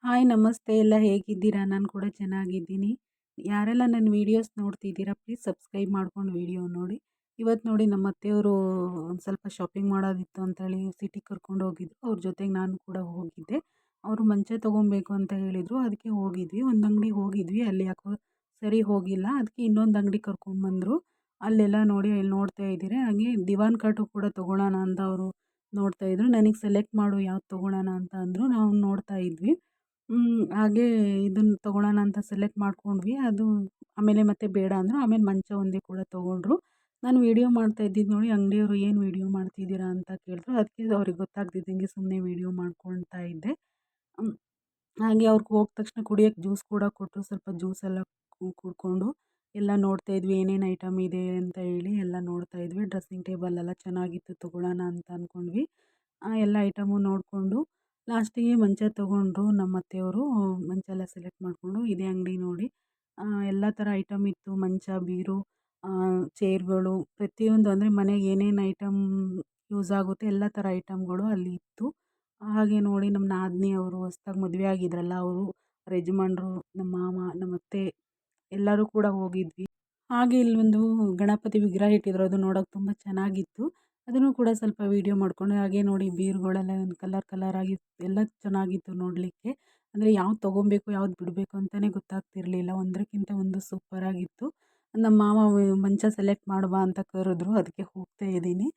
Hi ನಮಸ್ತೆ ಎಲ್ಲ ಹೇಗಿದ್ದೀರಾ? ನಾನು ಕೂಡ ಚೆನ್ನಾಗಿದ್ದೀನಿ. ಯಾರೆಲ್ಲ ನನ್ನ ವೀಡಿಯೋಸ್ ನೋಡ್ತಿದ್ದೀರಾ ಪ್ಲೀಸ್ ಸಬ್ಸ್ಕ್ರೈಬ್ ಮಾಡ್ಕೊಂಡು ವೀಡಿಯೋ ನೋಡಿ. ಇವತ್ತು ನೋಡಿ ನಮ್ಮ ಅತ್ತೆಯವರು ಒಂದು ಸ್ವಲ್ಪ ಶಾಪಿಂಗ್ ಮಾಡೋದಿತ್ತು ಅಂತೇಳಿ ಸಿಟಿಗೆ ಕರ್ಕೊಂಡು ಹೋಗಿದ್ರು. ಅವ್ರ ಜೊತೆಗೆ ನಾನು ಕೂಡ ಹೋಗಿದ್ದೆ. ಅವರು ಮಂಚ ತೊಗೊಬೇಕು ಅಂತ ಹೇಳಿದರು. ಅದಕ್ಕೆ ಹೋಗಿದ್ವಿ. ಒಂದು ಅಂಗಡಿಗೆ ಹೋಗಿದ್ವಿ. ಅಲ್ಲಿ ಯಾಕೋ ಸರಿ ಹೋಗಿಲ್ಲ. ಅದಕ್ಕೆ ಇನ್ನೊಂದು ಅಂಗಡಿಗೆ ಕರ್ಕೊಂಡ್ಬಂದರು. ಅಲ್ಲೆಲ್ಲ ನೋಡಿ ಅಲ್ಲಿ ನೋಡ್ತಾ ಇದ್ದೀರಿ. ಹಾಗೆ ದಿವಾನ್ ಕಾಟು ಕೂಡ ತೊಗೊಳ್ಳೋಣ ಅಂತ ಅವರು ನೋಡ್ತಾ ಇದ್ರು. ನನಗೆ ಸೆಲೆಕ್ಟ್ ಮಾಡು ಯಾವ್ದು ತೊಗೊಳ್ಳೋಣ ಅಂತ ಅಂದರು. ನಾವು ನೋಡ್ತಾ ಇದ್ವಿ. ಹಾಗೆ ಇದನ್ನು ತೊಗೊಳ್ಳೋಣ ಅಂತ ಸೆಲೆಕ್ಟ್ ಮಾಡ್ಕೊಂಡ್ವಿ. ಅದು ಆಮೇಲೆ ಮತ್ತೆ ಬೇಡ ಅಂದರು. ಆಮೇಲೆ ಮಂಚ ಒಂದೇ ಕೂಡ ತೊಗೊಂಡ್ರು. ನಾನು ವೀಡಿಯೋ ಮಾಡ್ತಾ ಇದ್ದಿದ್ದು ನೋಡಿ ಅಂಗಡಿಯವರು ಏನು ವೀಡಿಯೋ ಮಾಡ್ತಿದ್ದೀರಾ ಅಂತ ಕೇಳಿದ್ರು. ಅದಕ್ಕೆ ಅವ್ರಿಗೆ ಗೊತ್ತಾಗ್ತಿದ್ದಂಗೆ ಸುಮ್ಮನೆ ವೀಡಿಯೋ ಮಾಡ್ಕೊಳ್ತಾ ಇದ್ದೆ. ಹ್ಮ್. ಹಾಗೆ ಅವ್ರಿಗೆ ಹೋದ ತಕ್ಷಣ ಕುಡಿಯೋಕ್ಕೆ ಜ್ಯೂಸ್ ಕೂಡ ಕೊಟ್ಟರು. ಸ್ವಲ್ಪ ಜ್ಯೂಸೆಲ್ಲ ಕುಡ್ಕೊಂಡು ಎಲ್ಲ ನೋಡ್ತಾ ಇದ್ವಿ ಏನೇನು ಐಟಮ್ ಇದೆ ಅಂತ ಹೇಳಿ ಎಲ್ಲ ನೋಡ್ತಾ ಇದ್ವಿ. ಡ್ರೆಸ್ಸಿಂಗ್ ಟೇಬಲ್ ಎಲ್ಲ ಚೆನ್ನಾಗಿತ್ತು ತೊಗೊಳ್ಳೋಣ ಅಂತ ಅಂದ್ಕೊಂಡ್ವಿ. ಎಲ್ಲ ಐಟಮು ನೋಡಿಕೊಂಡು ಲಾಸ್ಟಿಗೆ ಮಂಚ ತೊಗೊಂಡ್ರು ನಮ್ಮ ಅತ್ತೆಯವರು. ಮಂಚ ಎಲ್ಲ ಸೆಲೆಕ್ಟ್ ಮಾಡಿಕೊಂಡು ಇದೇ ಅಂಗಡಿ ನೋಡಿ ಎಲ್ಲ ಥರ ಐಟಮ್ ಇತ್ತು. ಮಂಚ, ಬೀರು, ಚೇರ್ಗಳು ಪ್ರತಿಯೊಂದು ಅಂದರೆ ಮನೆಗೆ ಏನೇನು ಐಟಮ್ ಯೂಸ್ ಆಗುತ್ತೆ ಎಲ್ಲ ಥರ ಐಟಮ್ಗಳು ಅಲ್ಲಿ ಇತ್ತು. ಹಾಗೆ ನೋಡಿ ನಮ್ಮ ನಾದಿನಿ ಅವರು ಹೊಸ್ದಾಗಿ ಮದುವೆ ಆಗಿದ್ರಲ್ಲ ಅವರು, ಅವ್ರ ಯಜಮಾನ್ರು, ನಮ್ಮ ಮಾವ, ನಮ್ಮ ಅತ್ತೆ ಎಲ್ಲರೂ ಕೂಡ ಹೋಗಿದ್ವಿ. ಹಾಗೆ ಇಲ್ಲೊಂದು ಗಣಪತಿ ವಿಗ್ರಹ ಇಟ್ಟಿದ್ರು. ಅದು ನೋಡೋಕೆ ತುಂಬ ಚೆನ್ನಾಗಿತ್ತು. ಅದನ್ನು ಕೂಡ ಸ್ವಲ್ಪ ವೀಡಿಯೋ ಮಾಡಿಕೊಂಡು ಹಾಗೆ ನೋಡಿ ಬೀರುಗಳೆಲ್ಲ ಕಲರ್ ಕಲರ್ ಆಗಿ ಎಲ್ಲ ಚೆನ್ನಾಗಿತ್ತು ನೋಡಲಿಕ್ಕೆ. ಅಂದರೆ ಯಾವ್ದು ತೊಗೊಬೇಕು ಯಾವ್ದು ಬಿಡಬೇಕು ಅಂತಲೇ ಗೊತ್ತಾಗ್ತಿರ್ಲಿಲ್ಲ. ಒಂದಕ್ಕಿಂತ ಒಂದು ಸೂಪರಾಗಿತ್ತು. ನಮ್ಮ ಮಾವ ಮಂಚ ಸೆಲೆಕ್ಟ್ ಮಾಡುವ ಅಂತ ಕರೆದ್ರು. ಅದಕ್ಕೆ ಹೋಗ್ತಾ ಇದ್ದೀನಿ.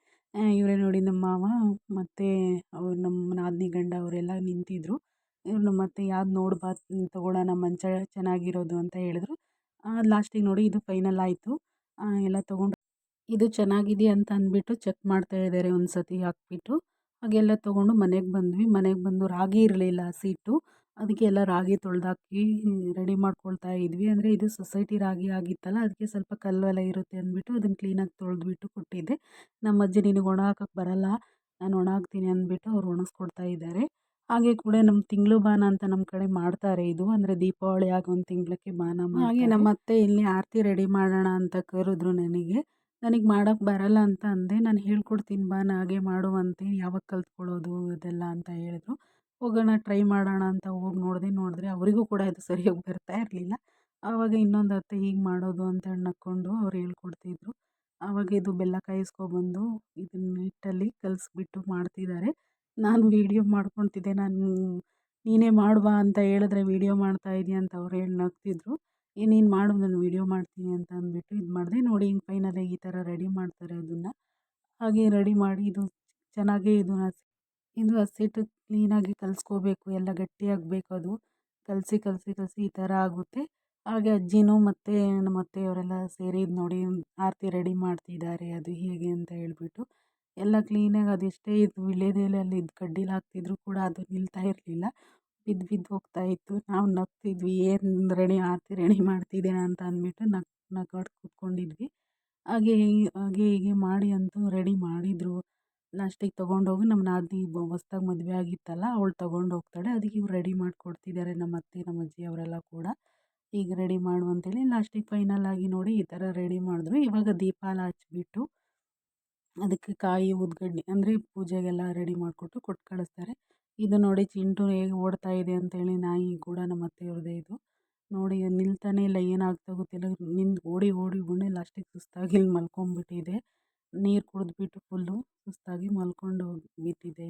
ಇವರೇ ನೋಡಿ ನಮ್ಮ ಮಾವ ಮತ್ತು ಅವ್ರು ನಮ್ಮ ನಾದಿನಿ ಗಂಡ ಅವರೆಲ್ಲ ನಿಂತಿದ್ದರು. ಇವ್ರು ನಮ್ಮ ಅತ್ತೆ ಯಾವ್ದು ನೋಡ್ಬಾ ತೊಗೊಳ್ಳೋಣ ಮಂಚ ಚೆನ್ನಾಗಿರೋದು ಅಂತ ಹೇಳಿದ್ರು. ಲಾಸ್ಟಿಗೆ ನೋಡಿ ಇದು ಫೈನಲ್ ಆಯಿತು. ಎಲ್ಲ ತೊಗೊಂಡು ಇದು ಚೆನ್ನಾಗಿದೆಯಾ ಅಂತ ಅಂದ್ಬಿಟ್ಟು ಚೆಕ್ ಮಾಡ್ತಾ ಇದ್ದಾರೆ ಒಂದು ಸತಿ ಹಾಕ್ಬಿಟ್ಟು. ಹಾಗೆಲ್ಲ ತೊಗೊಂಡು ಮನೆಗೆ ಬಂದ್ವಿ. ಮನೆಗೆ ಬಂದು ರಾಗಿ ಇರಲಿಲ್ಲ ಸೀಟು. ಅದಕ್ಕೆ ಎಲ್ಲ ರಾಗಿ ತೊಳೆದಾಕಿ ರೆಡಿ ಮಾಡ್ಕೊಳ್ತಾ ಇದ್ವಿ. ಅಂದರೆ ಇದು ಸೊಸೈಟಿ ರಾಗಿ ಆಗಿತ್ತಲ್ಲ, ಅದಕ್ಕೆ ಸ್ವಲ್ಪ ಕಲ್ಲೆಲ್ಲ ಇರುತ್ತೆ ಅಂದ್ಬಿಟ್ಟು ಅದನ್ನು ಕ್ಲೀನಾಗಿ ತೊಳೆದ್ಬಿಟ್ಟು ಕೊಟ್ಟಿದ್ದೆ. ನಮ್ಮ ಅಜ್ಜಿ ನಿನಗೆ ಒಣ ಹಾಕಕ್ಕೆ ಬರಲ್ಲ, ನಾನು ಒಣ ಹಾಕ್ತೀನಿ ಅಂದ್ಬಿಟ್ಟು ಅವ್ರು ಒಣಗಿಸ್ಕೊಡ್ತಾ ಇದ್ದಾರೆ. ಹಾಗೆ ಕೂಡ ನಮ್ಮ ತಿಂಗಳು ಬಾನ ಅಂತ ನಮ್ಮ ಕಡೆ ಮಾಡ್ತಾರೆ ಇದು. ಅಂದರೆ ದೀಪಾವಳಿ ಆಗಿ ಒಂದು ತಿಂಗಳಕ್ಕೆ ಬಾನ ಮಾಡ್ತಾರೆ. ಹಾಗೆ ನಮ್ಮ ಅತ್ತೆ ಇಲ್ಲಿ ಆರತಿ ರೆಡಿ ಮಾಡೋಣ ಅಂತ ಕರೆದ್ರು ನನಗೆ. ನನಗೆ ಮಾಡೋಕ್ಕೆ ಬರಲ್ಲ ಅಂತ ಅಂದೆ. ನಾನು ಹೇಳ್ಕೊಡ್ತೀನಿ ಬಾ ಹಾಗೆ ಮಾಡುವಂತೆ, ಯಾವಾಗ ಕಲ್ತ್ಕೊಳ್ಳೋದು ಇದೆಲ್ಲ ಅಂತ ಹೇಳಿದ್ರು. ಹೋಗೋಣ ಟ್ರೈ ಮಾಡೋಣ ಅಂತ ಹೋಗಿ ನೋಡಿದ್ರೆ ಅವರಿಗೂ ಕೂಡ ಇದು ಸರಿಯಾಗಿ ಬರ್ತಾ ಇರಲಿಲ್ಲ. ಆವಾಗ ಇನ್ನೊಂದು ಅತ್ತೆ ಹೀಗೆ ಮಾಡೋದು ಅಂತ ನಕ್ಕೊಂಡು ಅವ್ರು ಹೇಳ್ಕೊಡ್ತಿದ್ರು. ಆವಾಗ ಇದು ಬೆಲ್ಲ ಕಾಯಿಸ್ಕೊಬಂದು ಇದನ್ನ ಹಿಟ್ಟಲ್ಲಿ ಕಲಿಸ್ಬಿಟ್ಟು ಮಾಡ್ತಿದ್ದಾರೆ. ನಾನು ವೀಡಿಯೋ ಮಾಡ್ಕೊತಿದ್ದೆ. ನೀನೇ ಮಾಡುವ ಅಂತ ಹೇಳಿದ್ರೆ ವೀಡಿಯೋ ಮಾಡ್ತಾ ಇದೀಯ ಅಂತ ಅವ್ರು ಹೇಳಿ ನಗ್ತಿದ್ರು. ನೀನು ಮಾಡು ನಾನು ವೀಡಿಯೋ ಮಾಡ್ತೀನಿ ಅಂತ ಅಂದ್ಬಿಟ್ಟು ಇದು ಮಾಡಿದೆ. ನೋಡಿ ಹಿಂಗೆ ಫೈನಲಾಗಿ ಈ ಥರ ರೆಡಿ ಮಾಡ್ತಾರೆ ಅದನ್ನು. ಹಾಗೆ ರೆಡಿ ಮಾಡಿ ಇದು ಚೆನ್ನಾಗೇ ಇದು ಹಸಿಟ್ಟು ಕ್ಲೀನಾಗಿ ಕಲಿಸ್ಕೋಬೇಕು. ಎಲ್ಲ ಗಟ್ಟಿಯಾಗಬೇಕು ಅದು. ಕಲಸಿ ಈ ಥರ ಆಗುತ್ತೆ. ಹಾಗೆ ಅಜ್ಜಿನೂ ಮತ್ತು ನಮ್ಮ ಅತ್ತೆಯವರೆಲ್ಲ ಸೇರಿ ಇದು ನೋಡಿ ಆರತಿ ರೆಡಿ ಮಾಡ್ತಿದ್ದಾರೆ. ಅದು ಹೇಗೆ ಅಂತ ಹೇಳ್ಬಿಟ್ಟು ಎಲ್ಲ ಕ್ಲೀನಾಗಿ ಅದೆಷ್ಟೇ ಇದು ವೀಳ್ಯದೆಲೆಯಲ್ಲಿ ಇದು ಕಡ್ಡೀಲಿ ಹಾಕ್ತಿದ್ರು ಕೂಡ ಅದು ನಿಲ್ತಾ ಇರಲಿಲ್ಲ. ಬಿದ್ದು ಹೋಗ್ತಾ ಇತ್ತು. ನಾವು ನಗ್ತಿದ್ವಿ, ಏನು ಆರತಿ ರೆಡಿ ಮಾಡ್ತಿದ್ದೀರಾ ಅಂತ ಅಂದ್ಬಿಟ್ಟು ನಗಾಡ್ತಾ ಕೂತ್ಕೊಂಡಿದ್ವಿ. ಹಾಗೆ ಹೀಗೆ ಮಾಡಿ ಅಂತೂ ರೆಡಿ ಮಾಡಿದರು. ಲಾಸ್ಟಿಗೆ ತೊಗೊಂಡೋಗಿ ನಮ್ಮ ನಾದಿನಿ ಹೊಸ್ದಾಗಿ ಮದುವೆ ಆಗಿತ್ತಲ್ಲ ಅವಳು ತೊಗೊಂಡೋಗ್ತಾಳೆ. ಅದಕ್ಕೆ ಇವ್ರು ರೆಡಿ ಮಾಡಿಕೊಡ್ತಿದ್ದಾರೆ ನಮ್ಮ ಅತ್ತೆ ನಮ್ಮ ಅಜ್ಜಿ ಅವರೆಲ್ಲ ಕೂಡ. ಈಗ ರೆಡಿ ಮಾಡು ಅಂತೇಳಿ ಲಾಸ್ಟಿಗೆ ಫೈನಲ್ ಆಗಿ ನೋಡಿ ಈ ಥರ ರೆಡಿ ಮಾಡಿದ್ರು. ಇವಾಗ ದೀಪ ಎಲ್ಲ ಹಚ್ಬಿಟ್ಟು ಅದಕ್ಕೆ ಕಾಯಿ ಊದ್ಗಡ್ಡಿ ಅಂದರೆ ಪೂಜೆಗೆಲ್ಲ ರೆಡಿ ಮಾಡಿಕೊಟ್ಟು ಕೊಟ್ಟು ಕಳಿಸ್ತಾರೆ. ಇದು ನೋಡಿ ಚಿಂಟು ಹೇಗೆ ಓಡ್ತಾ ಇದೆ ಅಂತೇಳಿ ನಾಯಿ ಕೂಡ ನಮ್ಮ ಅತ್ತೆಯವ್ರದ್ದೇ ಇದು. ನೋಡಿ ನಿಲ್ತಾನೆ ಇಲ್ಲ, ಏನಾಗ್ತಾ ಗೊತ್ತಿಲ್ಲ. ಓಡಿ ಲಾಸ್ಟಿಗೆ ಸುಸ್ತಾಗಿ ಇಲ್ಲಿ ಮಲ್ಕೊಂಡ್ಬಿಟ್ಟಿದೆ. ನೀರು ಕುಡಿದ್ಬಿಟ್ಟು ಫುಲ್ಲು ಸುಸ್ತಾಗಿ ಮಲ್ಕೊಂಡು ಬಿಟ್ಟಿದೆ.